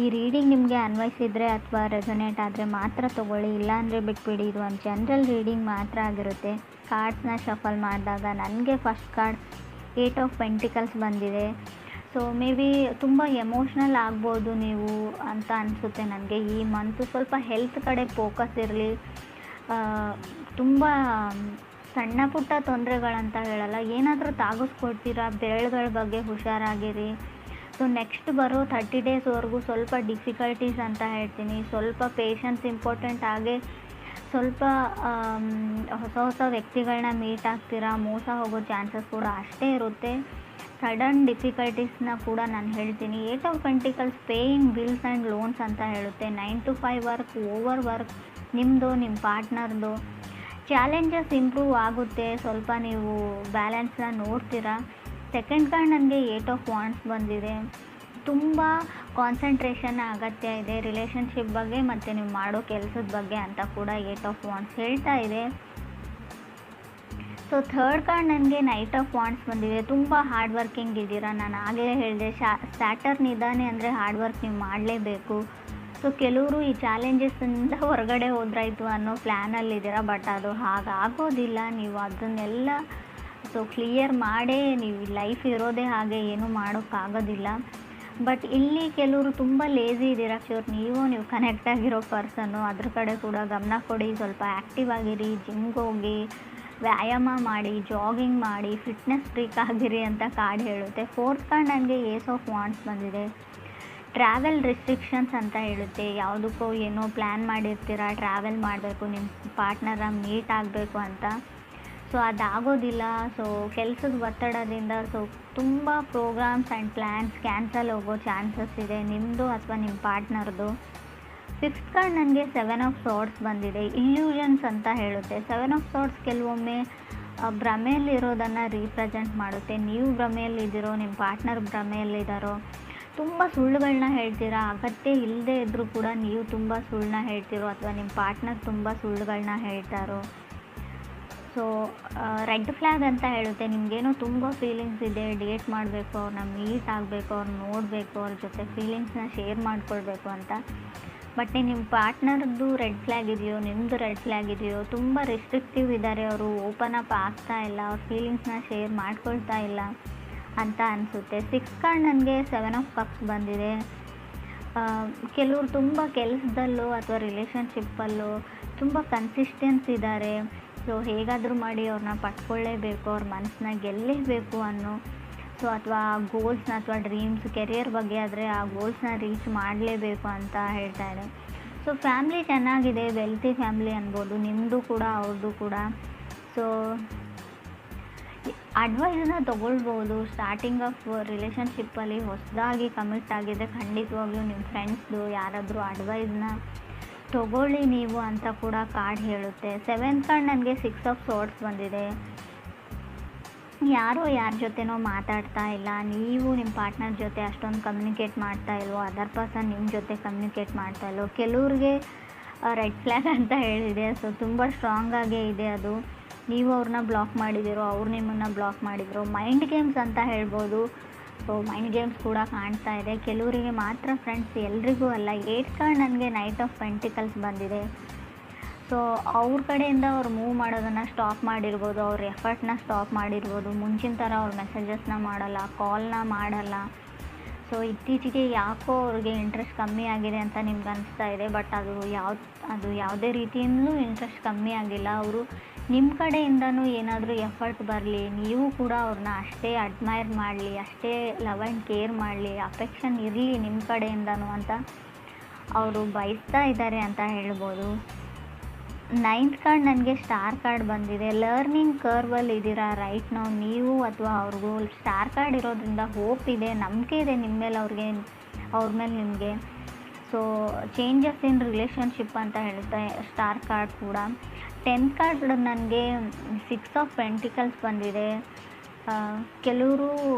ಈ ರೀಡಿಂಗ್ ನಿಮಗೆ ಅನ್ವಯಿಸಿದರೆ ಅಥವಾ ರೆಸೊನೇಟ್ ಆದರೆ ಮಾತ್ರ ತೊಗೊಳ್ಳಿ, ಇಲ್ಲಾಂದರೆ ಬಿಟ್ಬಿಡಿ. ಇದು ಒಂದು ಜನರಲ್ ರೀಡಿಂಗ್ ಮಾತ್ರ ಆಗಿರುತ್ತೆ. ಕಾರ್ಡ್ಸ್ನ ಶಫಲ್ ಮಾಡಿದಾಗ ನನಗೆ ಫಸ್ಟ್ ಕಾರ್ಡ್ 8 ಆಫ್ ಪೆಂಟಿಕಲ್ಸ್ ಬಂದಿದೆ. ಸೊ ಮೇ ಬಿ ತುಂಬ ಎಮೋಷ್ನಲ್ ಆಗ್ಬೋದು ನೀವು ಅಂತ ಅನಿಸುತ್ತೆ ನನಗೆ. ಈ ಮಂತು ಸ್ವಲ್ಪ ಹೆಲ್ತ್ ಕಡೆ ಫೋಕಸ್ ಇರಲಿ. ತುಂಬ ಸಣ್ಣ ಪುಟ್ಟ ತೊಂದರೆಗಳಂತ ಹೇಳಲ್ಲ, ಏನಾದರೂ ತಾಗಿಸ್ಕೊಡ್ತೀರಾ, ಬೆರಳುಗಳ ಬಗ್ಗೆ ಹುಷಾರಾಗಿರಿ. ಸೊ ನೆಕ್ಸ್ಟ್ ಬರೋ 30 ಡೇಸ್ವರೆಗೂ ಸ್ವಲ್ಪ ಡಿಫಿಕಲ್ಟೀಸ್ ಅಂತ ಹೇಳ್ತೀನಿ. ಸ್ವಲ್ಪ ಪೇಷನ್ಸ್ ಇಂಪಾರ್ಟೆಂಟ್. ಹಾಗೆ ಸ್ವಲ್ಪ ಹೊಸ ವ್ಯಕ್ತಿಗಳನ್ನ ಮೀಟ್ ಆಗ್ತೀರಾ, ಮೋಸ ಹೋಗೋ ಚಾನ್ಸಸ್ ಕೂಡ ಅಷ್ಟೇ ಇರುತ್ತೆ. ಸಡನ್ ಡಿಫಿಕಲ್ಟೀಸ್ನ ಕೂಡ ನಾನು ಹೇಳ್ತೀನಿ. 8 of pentacles paying bills and loans ಅಂತ ಹೇಳುತ್ತೆ. 9 to 5 ವರ್ಕ್, ಓವರ್ ವರ್ಕ್ ನಿಮ್ಮದು, ನಿಮ್ಮ ಪಾರ್ಟ್ನರ್ದು. ಚಾಲೆಂಜಸ್ ಇಂಪ್ರೂವ್ ಆಗುತ್ತೆ, ಸ್ವಲ್ಪ ನೀವು ಬ್ಯಾಲೆನ್ಸ್ನ ನೋಡ್ತೀರಾ. ಸೆಕೆಂಡ್ ಕಾರ್ಡ್ ನನಗೆ 8 ಆಫ್ ವಾಂಡ್ಸ್ ಬಂದಿದೆ. ತುಂಬ ಕಾನ್ಸಂಟ್ರೇಷನ್ ಅಗತ್ಯ ಇದೆ ರಿಲೇಷನ್ಶಿಪ್ ಬಗ್ಗೆ ಮತ್ತು ನೀವು ಮಾಡೋ ಕೆಲಸದ ಬಗ್ಗೆ ಅಂತ ಕೂಡ 8 ಆಫ್ ವಾಂಡ್ಸ್ ಹೇಳ್ತಾ ಇದೆ. ಸೊ ಥರ್ಡ್ ಕಾರ್ಡ್ ನನಗೆ ನೈಟ್ ಆಫ್ ವಾಂಡ್ಸ್ ಬಂದಿದೆ. ತುಂಬ ಹಾರ್ಡ್ ವರ್ಕಿಂಗ್ ಇದ್ದೀರಾ. ನಾನು ಆಗಲೇ ಹೇಳಿದೆ, ಸ್ಯಾಟರ್ನ್ ಇದ್ದಾನೆ ಅಂದರೆ ಹಾರ್ಡ್ ವರ್ಕ್ ನೀವು ಮಾಡಲೇಬೇಕು. ಸೊ ಕೆಲವರು ಈ ಚಾಲೆಂಜಸ್ಸಿಂದ ಹೊರಗಡೆ ಹೋದ್ರಾಯ್ತು ಅನ್ನೋ ಪ್ಲ್ಯಾನಲ್ಲಿದ್ದೀರಾ, ಬಟ್ ಅದು ಹಾಗಾಗೋದಿಲ್ಲ. ನೀವು ಅದನ್ನೆಲ್ಲ ಕ್ಲಿಯರ್ ಮಾಡೇ ನೀವು ಲೈಫ್ ಇರೋದೇ ಹಾಗೆ, ಏನೂ ಮಾಡೋಕ್ಕಾಗೋದಿಲ್ಲ. ಬಟ್ ಇಲ್ಲಿ ಕೆಲವರು ತುಂಬ ಲೇಝಿ ಇದ್ದೀರಾ. ನೀವು ಕನೆಕ್ಟ್ ಆಗಿರೋ ಪರ್ಸನ್ನು, ಅದ್ರ ಕಡೆ ಕೂಡ ಗಮನ ಕೊಡಿ. ಸ್ವಲ್ಪ ಆ್ಯಕ್ಟಿವ್ ಆಗಿರಿ, ಜಿಮ್ಗೆ ಹೋಗಿ, ವ್ಯಾಯಾಮ ಮಾಡಿ, ಜಾಗಿಂಗ್ ಮಾಡಿ, ಫಿಟ್ನೆಸ್ ಫ್ರೀಕ್ ಆಗಿರಿ ಅಂತ ಕಾರ್ಡ್ ಹೇಳುತ್ತೆ. ಫೋರ್ತ್ ಕಾರ್ಡ್ ನನಗೆ ಏಸ್ ಆಫ್ ವಾಂಡ್ಸ್ ಬಂದಿದೆ. ಟ್ರಾವೆಲ್ ರಿಸ್ಟ್ರಿಕ್ಷನ್ಸ್ ಅಂತ ಹೇಳುತ್ತೆ. ಯಾವುದಕ್ಕೋ ಏನೋ ಪ್ಲ್ಯಾನ್ ಮಾಡಿರ್ತೀರಾ, ಟ್ರಾವೆಲ್ ಮಾಡಬೇಕು, ನಿಮ್ಮ ಪಾರ್ಟ್ನರ ಮೀಟ್ ಆಗಬೇಕು ಅಂತ. ಸೊ ಅದಾಗೋದಿಲ್ಲ. ಸೊ ಕೆಲಸದ ಒತ್ತಡದಿಂದ ತುಂಬ ಪ್ರೋಗ್ರಾಮ್ಸ್ ಆ್ಯಂಡ್ ಪ್ಲ್ಯಾನ್ಸ್ ಕ್ಯಾನ್ಸಲ್ ಹೋಗೋ ಚಾನ್ಸಸ್ ಇದೆ, ನಿಮ್ಮದು ಅಥವಾ ನಿಮ್ಮ ಪಾರ್ಟ್ನರ್ದು. ಫಿಫ್ತ್ ಕಾರ್ಡ್ ನನಗೆ 7 ಆಫ್ ಸಾರ್ಡ್ಸ್ ಬಂದಿದೆ. ಇಲ್ಯೂಷನ್ಸ್ ಅಂತ ಹೇಳುತ್ತೆ. 7 ಆಫ್ ಸಾರ್ಡ್ಸ್ ಕೆಲವೊಮ್ಮೆ ಭ್ರಮೆಯಲ್ಲಿರೋದನ್ನು ರೀಪ್ರೆಸೆಂಟ್ ಮಾಡುತ್ತೆ. ನೀವು ಭ್ರಮೆಯಲ್ಲಿದ್ದೀರೋ, ನಿಮ್ಮ ಪಾರ್ಟ್ನರ್ ಭ್ರಮೆಯಲ್ಲಿದ್ದಾರೋ, ತುಂಬ ಸುಳ್ಳುಗಳನ್ನ ಹೇಳ್ತೀರಾ. ಅಗತ್ಯ ಇಲ್ಲದೆ ಇದ್ದರೂ ಕೂಡ ನೀವು ತುಂಬ ಸುಳ್ಳನ್ನ ಹೇಳ್ತಿರೋ, ಅಥವಾ ನಿಮ್ಮ ಪಾರ್ಟ್ನರ್ ತುಂಬ ಸುಳ್ಳುಗಳನ್ನ ಹೇಳ್ತಾರೋ. ಸೊ ರೆಡ್ ಫ್ಲ್ಯಾಗ್ ಅಂತ ಹೇಳುತ್ತೆ. ನಿಮಗೇನೋ ತುಂಬ ಫೀಲಿಂಗ್ಸ್ ಇದೆ, ಡೇಟ್ ಮಾಡಬೇಕು, ಅವ್ರನ್ನ ಮೀಟ್ ಆಗಬೇಕು, ಅವ್ರನ್ನ ನೋಡಬೇಕು, ಅವ್ರ ಜೊತೆ ಫೀಲಿಂಗ್ಸ್ನ ಶೇರ್ ಮಾಡ್ಕೊಳ್ಬೇಕು ಅಂತ. ಬಟ್ ನಿಮ್ಮ ಪಾರ್ಟ್ನರ್ದು ರೆಡ್ ಫ್ಲ್ಯಾಗ್ ಇದೆಯೋ, ನಿಮ್ಮದು ರೆಡ್ ಫ್ಲ್ಯಾಗ್ ಇದೆಯೋ, ತುಂಬ ರಿಸ್ಟ್ರಿಕ್ಟಿವ್ ಇದ್ದಾರೆ, ಅವರು ಓಪನ್ ಅಪ್ ಆಗ್ತಾ ಇಲ್ಲ, ಅವ್ರ ಫೀಲಿಂಗ್ಸ್ನ ಶೇರ್ ಮಾಡ್ಕೊಳ್ತಾ ಇಲ್ಲ ಅಂತ ಅನಿಸುತ್ತೆ. 6 ಕಾರ್ಡ್ ನನಗೆ 7 ಆಫ್ ಕಪ್ಸ್ ಬಂದಿದೆ. ಕೆಲವರು ತುಂಬ ಕೆಲಸದಲ್ಲೂ ಅಥವಾ ರಿಲೇಷನ್ಶಿಪ್ಪಲ್ಲೂ ತುಂಬ ಕನ್ಸಿಸ್ಟೆನ್ಸ್ ಇದ್ದಾರೆ. ಸೊ ಹೇಗಾದರೂ ಮಾಡಿ ಅವ್ರನ್ನ ಪಡ್ಕೊಳ್ಳೇಬೇಕು, ಅವ್ರ ಮನಸ್ಸನ್ನ ಗೆಲ್ಲೇಬೇಕು ಅನ್ನೋ, ಸೊ ಅಥವಾ ಗೋಲ್ಸ್ನ ಅಥವಾ ಡ್ರೀಮ್ಸ್, ಕೆರಿಯರ್ ಬಗ್ಗೆ ಆದರೆ ಆ ಗೋಲ್ಸ್ನ ರೀಚ್ ಮಾಡಲೇಬೇಕು ಅಂತ ಹೇಳ್ತಾ ಇದೆ. ಸೊ ಫ್ಯಾಮ್ಲಿ ಚೆನ್ನಾಗಿದೆ, ವೆಲ್ತಿ ಫ್ಯಾಮ್ಲಿ ಅನ್ಬೋದು, ನಿಮ್ಮದು ಕೂಡ ಅವ್ರದ್ದು ಕೂಡ. ಸೊ ಅಡ್ವೈಸನ್ನ ತೊಗೊಳ್ಬೋದು. ಸ್ಟಾರ್ಟಿಂಗ್ ಆಫ್ ರಿಲೇಷನ್ಶಿಪ್ಪಲ್ಲಿ ಹೊಸದಾಗಿ ಕಮಿಟ್ ಆಗಿದ್ದರೆ ಖಂಡಿತವಾಗ್ಲೂ ನಿಮ್ಮ ಫ್ರೆಂಡ್ಸ್ದು ಯಾರಾದರೂ ಅಡ್ವೈಸ್ನ ತೊಗೊಳ್ಳಿ ನೀವು ಅಂತ ಕೂಡ ಕಾರ್ಡ್ ಹೇಳುತ್ತೆ. 7th ಕಾರ್ಡ್ ನನಗೆ 6 ಆಫ್ ಸಾರ್ಡ್ಸ್ ಬಂದಿದೆ. ಯಾರೋ ಯಾರ ಜೊತೆನೋ ಮಾತಾಡ್ತಾ ಇಲ್ಲ, ನೀವು ನಿಮ್ಮ ಪಾರ್ಟ್ನರ್ ಜೊತೆ ಅಷ್ಟೊಂದು ಕಮ್ಯುನಿಕೇಟ್ ಮಾಡ್ತಾ ಇಲ್ವೋ, ಅದರ್ ಪರ್ಸನ್ ನಿಮ್ಮ ಜೊತೆ ಕಮ್ಯುನಿಕೇಟ್ ಮಾಡ್ತಾ ಇಲ್ವೋ. ಕೆಲವ್ರಿಗೆ ರೆಡ್ ಫ್ಲ್ಯಾಗ್ ಅಂತ ಹೇಳಿದೆ. ಸೊ ತುಂಬ ಸ್ಟ್ರಾಂಗಾಗೇ ಇದೆ ಅದು. ನೀವು ಅವ್ರನ್ನ ಬ್ಲಾಕ್ ಮಾಡಿದಿರೋ, ಅವ್ರು ನಿಮ್ಮನ್ನು ಬ್ಲಾಕ್ ಮಾಡಿದ್ರು. ಮೈಂಡ್ ಗೇಮ್ಸ್ ಅಂತ ಹೇಳ್ಬೋದು. ಸೊ ಮೈಂಡ್ ಗೇಮ್ಸ್ ಕೂಡ ಕಾಣ್ತಾ ಇದೆ. ಕೆಲವರಿಗೆ ಮಾತ್ರ ಫ್ರೆಂಡ್ಸ್, ಎಲ್ರಿಗೂ ಅಲ್ಲ. 8th ಕಾರ್ಡ್ ನನಗೆ ನೈಟ್ ಆಫ್ ಪೆಂಟಿಕಲ್ಸ್ ಬಂದಿದೆ. ಸೊ ಅವ್ರ ಕಡೆಯಿಂದ ಅವ್ರು ಮೂವ್ ಮಾಡೋದನ್ನು ಸ್ಟಾಪ್ ಮಾಡಿರ್ಬೋದು, ಅವ್ರ ಎಫರ್ಟ್ನ ಸ್ಟಾಪ್ ಮಾಡಿರ್ಬೋದು. ಮುಂಚಿನ ಥರ ಅವ್ರ ಮೆಸೇಜಸ್ನ ಮಾಡಲ್ಲ, ಕಾಲ್ನ ಮಾಡಲ್ಲ. ಸೊ ಇತ್ತೀಚೆಗೆ ಯಾಕೋ ಅವ್ರಿಗೆ ಇಂಟ್ರೆಸ್ಟ್ ಕಮ್ಮಿ ಆಗಿದೆ ಅಂತ ನಿಮ್ಗೆ ಅನಿಸ್ತಾ ಇದೆ. ಬಟ್ ಅದು ಯಾವುದೇ ರೀತಿಯಿಂದಲೂ ಇಂಟ್ರೆಸ್ಟ್ ಕಮ್ಮಿ ಆಗಿಲ್ಲ. ಅವರು ನಿಮ್ಮ ಕಡೆಯಿಂದನೂ ಏನಾದರೂ ಎಫರ್ಟ್ ಬರಲಿ, ನೀವು ಕೂಡ ಅವ್ರನ್ನ ಅಷ್ಟೇ ಅಡ್ಮೈರ್ ಮಾಡಲಿ, ಅಷ್ಟೇ ಲವ್ ಆ್ಯಂಡ್ ಕೇರ್ ಮಾಡಲಿ, ಅಫೆಕ್ಷನ್ ಇರಲಿ ನಿಮ್ಮ ಕಡೆಯಿಂದನೂ ಅಂತ ಅವರು ಬಯಸ್ತಾ ಇದ್ದಾರೆ ಅಂತ ಹೇಳ್ಬೋದು. 9th ಕಾರ್ಡ್ ನನಗೆ ಸ್ಟಾರ್ ಕಾರ್ಡ್ ಬಂದಿದೆ. ಲರ್ನಿಂಗ್ ಕರ್ವಲ್ಲಿ ಇದ್ದೀರಾ ರೈಟ್ ನಾವು, ನೀವು ಅಥವಾ ಅವ್ರಿಗೂ. ಸ್ಟಾರ್ ಕಾರ್ಡ್ ಇರೋದ್ರಿಂದ ಹೋಪ್ ಇದೆ, ನಂಬಿಕೆ ಇದೆ ನಿಮ್ಮ ಮೇಲೆ, ಅವ್ರ ಮೇಲೆ ನಿಮಗೆ. ಸೊ ಚೇಂಜಸ್ ಇನ್ ರಿಲೇಷನ್ಶಿಪ್ ಅಂತ ಹೇಳುತ್ತೆ ಸ್ಟಾರ್ ಕಾರ್ಡ್ ಕೂಡ. 10th ಕಾರ್ಡ್ ನನಗೆ 6 ಆಫ್ ಪೆಂಟಿಕಲ್ಸ್ ಬಂದಿದೆ. ಕೆಲವರು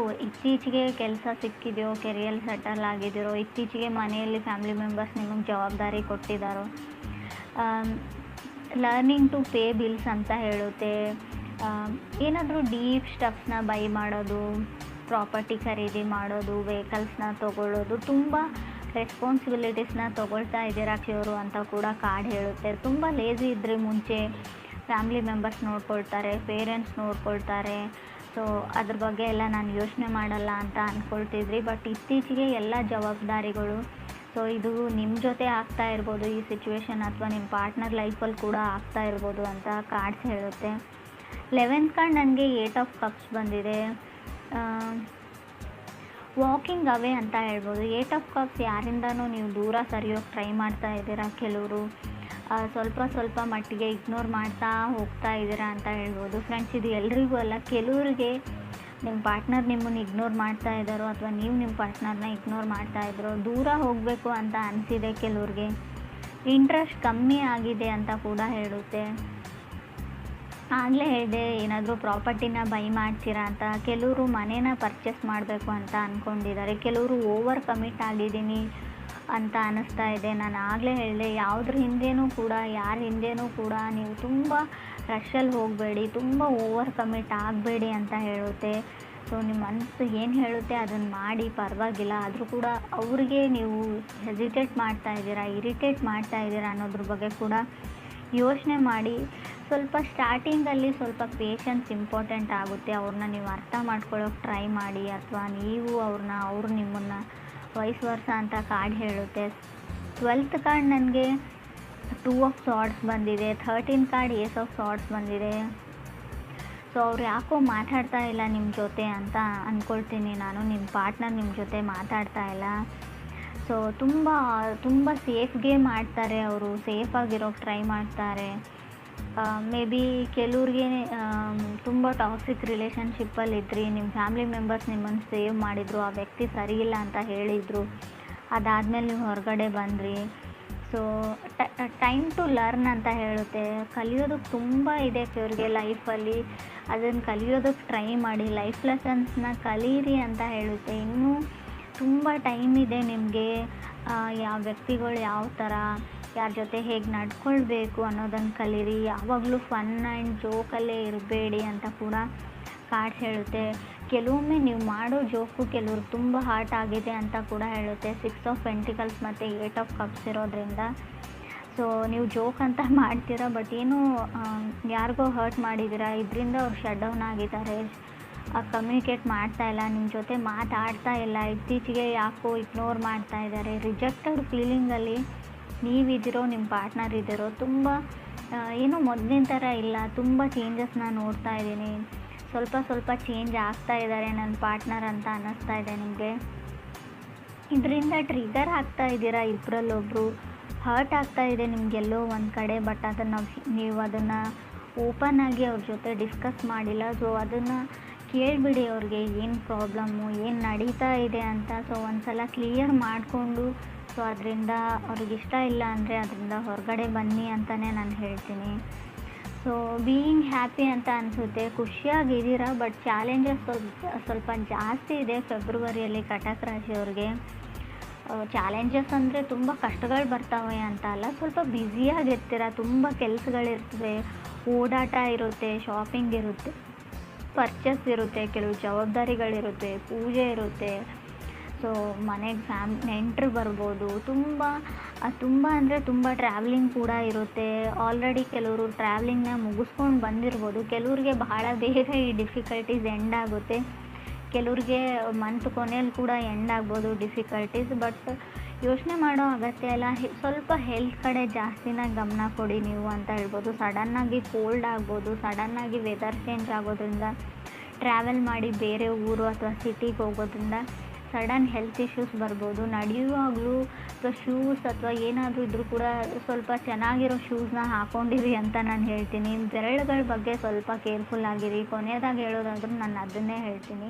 ಇತ್ತೀಚೆಗೆ ಕೆಲಸ ಸಿಕ್ಕಿದೆಯೋ, ಕೆರಿಯರ್ ಸೆಟಲ್ ಆಗಿದ್ದೀರೋ, ಇತ್ತೀಚೆಗೆ ಮನೆಯಲ್ಲಿ ಫ್ಯಾಮಿಲಿ ಮೆಂಬರ್ಸ್ ನಿಮಗೆ ಜವಾಬ್ದಾರಿ ಕೊಟ್ಟಿದ್ದಾರೋ. ಲರ್ನಿಂಗ್ ಟು ಪೇ ಬಿಲ್ಸ್ ಅಂತ ಹೇಳುತ್ತೆ. ಏನಾದರೂ ಡೀಪ್ ಸ್ಟಫ್ಸ್ನ ಬೈ ಮಾಡೋದು, ಪ್ರಾಪರ್ಟಿ ಖರೀದಿ ಮಾಡೋದು, ವೆಹಿಕಲ್ಸ್ನ ತೊಗೊಳ್ಳೋದು, ತುಂಬ ರೆಸ್ಪಾನ್ಸಿಬಿಲಿಟೀಸ್ನ ತೊಗೊಳ್ತಾ ಇದ್ದೀರಾ ಕ್ಯೂರು ಅಂತ ಕೂಡ ಕಾರ್ಡ್ ಹೇಳುತ್ತೆ. ತುಂಬ ಲೇಜಿ ಇದ್ದರೆ ಮುಂಚೆ ಫ್ಯಾಮಿಲಿ ಮೆಂಬರ್ಸ್ ನೋಡ್ಕೊಳ್ತಾರೆ, ಪೇರೆಂಟ್ಸ್ ನೋಡ್ಕೊಳ್ತಾರೆ, ಸೊ ಅದ್ರ ಬಗ್ಗೆ ಎಲ್ಲ ನಾನು ಯೋಚನೆ ಮಾಡಲ್ಲ ಅಂತ ಅಂದ್ಕೊಳ್ತಿದ್ರಿ. ಬಟ್ ಇತ್ತೀಚೆಗೆ ಎಲ್ಲ ಜವಾಬ್ದಾರಿಗಳು, ಸೊ ಇದು ನಿಮ್ಮ ಜೊತೆ ಆಗ್ತಾ ಇರ್ಬೋದು ಈ ಸಿಚುವೇಶನ್, ಅಥವಾ ನಿಮ್ಮ ಪಾರ್ಟ್ನರ್ ಲೈಫಲ್ಲಿ ಕೂಡ ಆಗ್ತಾ ಇರ್ಬೋದು ಅಂತ ಕಾರ್ಡ್ಸ್ ಹೇಳುತ್ತೆ. 11th ಕಾರ್ಡ್ ನನಗೆ 8 ಆಫ್ ಕಪ್ಸ್ ಬಂದಿದೆ. ವಾಕಿಂಗ್ ಅವೇ ಅಂತ ಹೇಳ್ಬೋದು. 8 ಆಫ್ ಕಪ್ಸ್ ಯಾರಿಂದನೂ ನೀವು ದೂರ ಸರಿಯೋಕ್ಕೆ ಟ್ರೈ ಮಾಡ್ತಾ ಇದ್ದೀರಾ. ಕೆಲವರು ಸ್ವಲ್ಪ ಮಟ್ಟಿಗೆ ಇಗ್ನೋರ್ ಮಾಡ್ತಾ ಹೋಗ್ತಾ ಇದ್ದೀರಾ ಅಂತ ಹೇಳ್ಬೋದು. ಫ್ರೆಂಡ್ಸ್, ಇದು ಎಲ್ರಿಗೂ ಅಲ್ಲ, ಕೆಲವ್ರಿಗೆ ನಿಮ್ಮ ಪಾರ್ಟ್ನರ್ ನಿಮ್ಮನ್ನು ಇಗ್ನೋರ್ ಮಾಡ್ತಾ ಇದ್ದಾರೋ ಅಥವಾ ನೀವು ನಿಮ್ಮ ಪಾರ್ಟ್ನರ್ನ ಇಗ್ನೋರ್ ಮಾಡ್ತಾ ಇದ್ರೋ, ದೂರ ಹೋಗಬೇಕು ಅಂತ ಅನಿಸಿದೆ. ಕೆಲವ್ರಿಗೆ ಇಂಟ್ರೆಸ್ಟ್ ಕಮ್ಮಿ ಆಗಿದೆ ಅಂತ ಕೂಡ ಹೇಳುತ್ತೆ. ಆಗಲೇ ಹೇಳಿದೆ, ಏನಾದರೂ ಪ್ರಾಪರ್ಟಿನ ಬೈ ಮಾಡ್ತೀರಾ ಅಂತ. ಕೆಲವರು ಮನೇನ ಪರ್ಚೇಸ್ ಮಾಡಬೇಕು ಅಂತ ಅಂದ್ಕೊಂಡಿದ್ದಾರೆ. ಕೆಲವರು ಓವರ್ ಕಮಿಟ್ ಆಗಿದ್ದೀನಿ ಅಂತ ಅನ್ನಿಸ್ತಾ ಇದೆ. ನಾನು ಆಗಲೇ ಹೇಳಿದೆ, ಯಾವುದ್ರ ಹಿಂದೆನೂ ಕೂಡ, ಯಾರ ಹಿಂದೆನೂ ಕೂಡ ನೀವು ತುಂಬ ರಶಲ್ಲಿ ಹೋಗಬೇಡಿ, ತುಂಬ ಓವರ್ ಕಮಿಟ್ ಆಗಬೇಡಿ ಅಂತ ಹೇಳುತ್ತೆ. ಸೊ ನಿಮ್ಮ ಮನಸ್ಸು ಏನು ಹೇಳುತ್ತೆ ಅದನ್ನು ಮಾಡಿ, ಪರವಾಗಿಲ್ಲ. ಆದರೂ ಕೂಡ ಅವ್ರಿಗೆ ನೀವು ಹೆಸಿಟೇಟ್ ಮಾಡ್ತಾ ಇದ್ದೀರಾ, ಇರಿಟೇಟ್ ಮಾಡ್ತಾ ಇದ್ದೀರಾ ಅನ್ನೋದ್ರ ಬಗ್ಗೆ ಕೂಡ ಯೋಚನೆ ಮಾಡಿ. ಸ್ವಲ್ಪ ಸ್ಟಾರ್ಟಿಂಗಲ್ಲಿ ಸ್ವಲ್ಪ ಪೇಷನ್ಸ್ ಇಂಪಾರ್ಟೆಂಟ್ ಆಗುತ್ತೆ. ಅವ್ರನ್ನ ನೀವು ಅರ್ಥ ಮಾಡ್ಕೊಳ್ಳೋಕೆ ಟ್ರೈ ಮಾಡಿ, ಅಥವಾ ನೀವು ಅವರು ನಿಮ್ಮನ್ನು ವೈಸ್ ವರ್ಸ ಅಂತ ಕಾರ್ಡ್ ಹೇಳುತ್ತೆ. 12th ಕಾರ್ಡ್ ನನಗೆ 2 ಆಫ್ ಸಾರ್ಡ್ಸ್ ಬಂದಿದೆ. 13th ಕಾರ್ಡ್ ಏಸ್ ಆಫ್ ಸಾರ್ಡ್ಸ್ ಬಂದಿದೆ. ಸೊ ಅವ್ರು ಯಾಕೋ ಮಾತಾಡ್ತಾ ಇಲ್ಲ ನಿಮ್ಮ ಜೊತೆ ಅಂತ ಅಂದ್ಕೊಳ್ತೀನಿ ನಾನು. ನಿಮ್ಮ ಪಾರ್ಟ್ನರ್ ನಿಮ್ಮ ಜೊತೆ ಮಾತಾಡ್ತಾ ಇಲ್ಲ. ಸೊ ತುಂಬ ಸೇಫ್ ಗೇಮ್ ಆಡ್ತಾರೆ ಅವರು, ಸೇಫಾಗಿರೋಕ್ಕೆ ಟ್ರೈ ಮಾಡ್ತಾರೆ. ಮೇ ಬಿ ಕೆಲವ್ರಿಗೆ ತುಂಬ ಟಾಕ್ಸಿಕ್ ರಿಲೇಷನ್ಶಿಪ್ಪಲ್ಲಿದ್ರಿ, ನಿಮ್ಮ ಫ್ಯಾಮಿಲಿ ಮೆಂಬರ್ಸ್ ನಿಮ್ಮನ್ನು ಸೇವ್ ಮಾಡಿದರು, ಆ ವ್ಯಕ್ತಿ ಸರಿಯಿಲ್ಲ ಅಂತ ಹೇಳಿದರು, ಅದಾದಮೇಲೆ ನೀವು ಹೊರಗಡೆ ಬಂದ್ರಿ. ಸೊ ಟೈಮ್ ಟು ಲರ್ನ್ ಅಂತ ಹೇಳುತ್ತೆ. ಕಲಿಯೋದಕ್ಕೆ ತುಂಬ ಇದೆ ಇವ್ರಿಗೆ ಲೈಫಲ್ಲಿ, ಅದನ್ನು ಕಲಿಯೋದಕ್ಕೆ ಟ್ರೈ ಮಾಡಿ, ಲೈಫ್ ಲೆಸನ್ಸ್ನ ಕಲೀರಿ ಅಂತ ಹೇಳುತ್ತೆ. ಇನ್ನೂ ತುಂಬ ಟೈಮ್ ಇದೆ ನಿಮಗೆ. ಯಾವ ವ್ಯಕ್ತಿಗಳು ಯಾವ ಥರ, ಯಾರ ಜೊತೆ ಹೇಗೆ ನಡ್ಕೊಳ್ಬೇಕು ಅನ್ನೋದನ್ನು ಕಲೀರಿ. ಯಾವಾಗಲೂ ಫನ್ ಆ್ಯಂಡ್ ಜೋಕಲ್ಲೇ ಇರಬೇಡಿ ಅಂತ ಕೂಡ ಕಾರ್ಡ್ಸ್ ಹೇಳುತ್ತೆ. ಕೆಲವೊಮ್ಮೆ ನೀವು ಮಾಡೋ ಜೋಕು ಕೆಲವ್ರಿಗೆ ತುಂಬ ಹಾರ್ಟ್ ಆಗಿದೆ ಅಂತ ಕೂಡ ಹೇಳುತ್ತೆ. 6 ಆಫ್ ಪೆಂಟಿಕಲ್ಸ್ ಮತ್ತು 8 ಆಫ್ ಕಪ್ಸ್ ಇರೋದ್ರಿಂದ ಸೊ ನೀವು ಜೋಕ್ ಅಂತ ಮಾಡ್ತೀರಾ, ಬಟ್ ಏನೋ ಯಾರಿಗೋ ಹರ್ಟ್ ಮಾಡಿದ್ದೀರಾ, ಇದರಿಂದ ಅವ್ರು ಶಟ್ ಡೌನ್ ಆಗಿದ್ದಾರೆ, ಕಮ್ಯುನಿಕೇಟ್ ಮಾಡ್ತಾ ಇಲ್ಲ, ನಿಮ್ಮ ಜೊತೆ ಮಾತಾಡ್ತಾ ಇಲ್ಲ, ಇತ್ತೀಚೆಗೆ ಯಾಕೋ ಇಗ್ನೋರ್ ಮಾಡ್ತಾ ಇದ್ದಾರೆ. ರಿಜೆಕ್ಟೆಡ್ ಫೀಲಿಂಗಲ್ಲಿ ನೀವಿದ್ದೀರೋ, ನಿಮ್ಮ ಪಾರ್ಟ್ನರ್ ಇದ್ದೀರೋ, ತುಂಬ ಏನೋ ಮೊದಲಿನ ಥರ ಇಲ್ಲ, ತುಂಬ ಚೇಂಜಸ್ನ ನೋಡ್ತಾ ಇದ್ದೀನಿ, ಸ್ವಲ್ಪ ಚೇಂಜ್ ಆಗ್ತಾ ಇದ್ದಾರೆ ನನ್ನ ಪಾರ್ಟ್ನರ್ ಅಂತ ಅನ್ನಿಸ್ತಾ ಇದೆ ನಿಮಗೆ. ಇದರಿಂದ ಟ್ರಿಗರ್ ಆಗ್ತಾ ಇದ್ದೀರಾ, ಇಬ್ಬರಲ್ಲೊಬ್ಬರು ಹರ್ಟ್ ಆಗ್ತಾ ಇದೆ ನಿಮಗೆಲ್ಲೋ ಒಂದು ಕಡೆ. ಬಟ್ ನೀವು ಅದನ್ನು ಓಪನ್ ಆಗಿ ಅವ್ರ ಜೊತೆ ಡಿಸ್ಕಸ್ ಮಾಡಿಲ್ಲ. ಸೊ ಅದನ್ನು ಕೇಳಿಬಿಡಿ, ಅವ್ರಿಗೆ ಏನು ಪ್ರಾಬ್ಲಮ್ಮು, ಏನು ನಡೀತಾ ಇದೆ ಅಂತ. ಸೊ ಒಂದು ಸಲ ಕ್ಲಿಯರ್ ಮಾಡಿಕೊಂಡು, ಸೊ ಅದರಿಂದ ಅವ್ರಿಗೆ ಇಷ್ಟ ಇಲ್ಲ ಅಂದರೆ ಅದರಿಂದ ಹೊರಗಡೆ ಬನ್ನಿ ಅಂತಲೇ ನಾನು ಹೇಳ್ತೀನಿ. ಸೊ ಬೀಯಿಂಗ್ ಹ್ಯಾಪಿ ಅಂತ ಅನಿಸುತ್ತೆ, ಖುಷಿಯಾಗಿದ್ದೀರಾ. ಬಟ್ ಚಾಲೆಂಜಸ್ ಸ್ವಲ್ಪ ಜಾಸ್ತಿ ಇದೆ ಫೆಬ್ರವರಿಯಲ್ಲಿ ಕಟಕ್ ರಾಶಿಯವ್ರಿಗೆ. ಚಾಲೆಂಜಸ್ ಅಂದರೆ ತುಂಬ ಕಷ್ಟಗಳು ಬರ್ತಾವೆ ಅಂತ ಅಲ್ಲ, ಸ್ವಲ್ಪ ಬ್ಯುಸಿಯಾಗಿರ್ತೀರ, ತುಂಬ ಕೆಲಸಗಳಿರ್ತವೆ, ಓಡಾಟ ಇರುತ್ತೆ, ಶಾಪಿಂಗ್ ಇರುತ್ತೆ, ಪರ್ಚೇಸ್ ಇರುತ್ತೆ, ಕೆಲವು ಜವಾಬ್ದಾರಿಗಳಿರುತ್ತೆ, ಪೂಜೆ ಇರುತ್ತೆ. ಸೊ ಮನೆಗೆ ನೆಂಟರು ಬರ್ಬೋದು, ತುಂಬ ಅಂದರೆ ತುಂಬ ಟ್ರಾವೆಲಿಂಗ್ ಕೂಡ ಇರುತ್ತೆ. ಆಲ್ರೆಡಿ ಕೆಲವರು ಟ್ರಾವೆಲಿಂಗ್ನ ಮುಗಿಸ್ಕೊಂಡು ಬಂದಿರ್ಬೋದು. ಕೆಲವ್ರಿಗೆ ಬಹಳ ಬೇಗ ಈ ಡಿಫಿಕಲ್ಟೀಸ್ ಎಂಡ್ ಆಗುತ್ತೆ, ಕೆಲವ್ರಿಗೆ ಮಂತ್ ಕೊನೆಯಲ್ಲಿ ಕೂಡ ಎಂಡ್ ಆಗ್ಬೋದು ಡಿಫಿಕಲ್ಟೀಸ್. ಬಟ್ ಯೋಚನೆ ಮಾಡೋ ಅಗತ್ಯ ಇಲ್ಲ, ಸ್ವಲ್ಪ ಹೆಲ್ತ್ ಕಡೆ ಜಾಸ್ತಿನ ಗಮನ ಕೊಡಿ ನೀವು ಅಂತ ಹೇಳ್ಬೋದು. ಸಡನ್ನಾಗಿ ಕೋಲ್ಡ್ ಆಗ್ಬೋದು, ಸಡನ್ನಾಗಿ ವೆದರ್ ಚೇಂಜ್ ಆಗೋದ್ರಿಂದ, ಟ್ರಾವೆಲ್ ಮಾಡಿ ಬೇರೆ ಊರು ಅಥವಾ ಸಿಟಿಗೆ ಹೋಗೋದ್ರಿಂದ ಸಡನ್ ಹೆಲ್ತ್ ಇಶ್ಯೂಸ್ ಬರ್ಬೋದು. ನಡೆಯುವಾಗಲೂ ಅಥವಾ ಶೂಸ್ ಅಥವಾ ಏನಾದರೂ ಇದ್ದರೂ ಕೂಡ ಸ್ವಲ್ಪ ಚೆನ್ನಾಗಿರೋ ಶೂಸ್ನ ಹಾಕ್ಕೊಂಡಿರಿ ಅಂತ ನಾನು ಹೇಳ್ತೀನಿ. ಬೆರಳುಗಳ ಬಗ್ಗೆ ಸ್ವಲ್ಪ ಕೇರ್ಫುಲ್ ಆಗಿರಿ. ಕೊನೆಯದಾಗಿ ಹೇಳೋದಾದ್ರೂ ನಾನು ಅದನ್ನೇ ಹೇಳ್ತೀನಿ.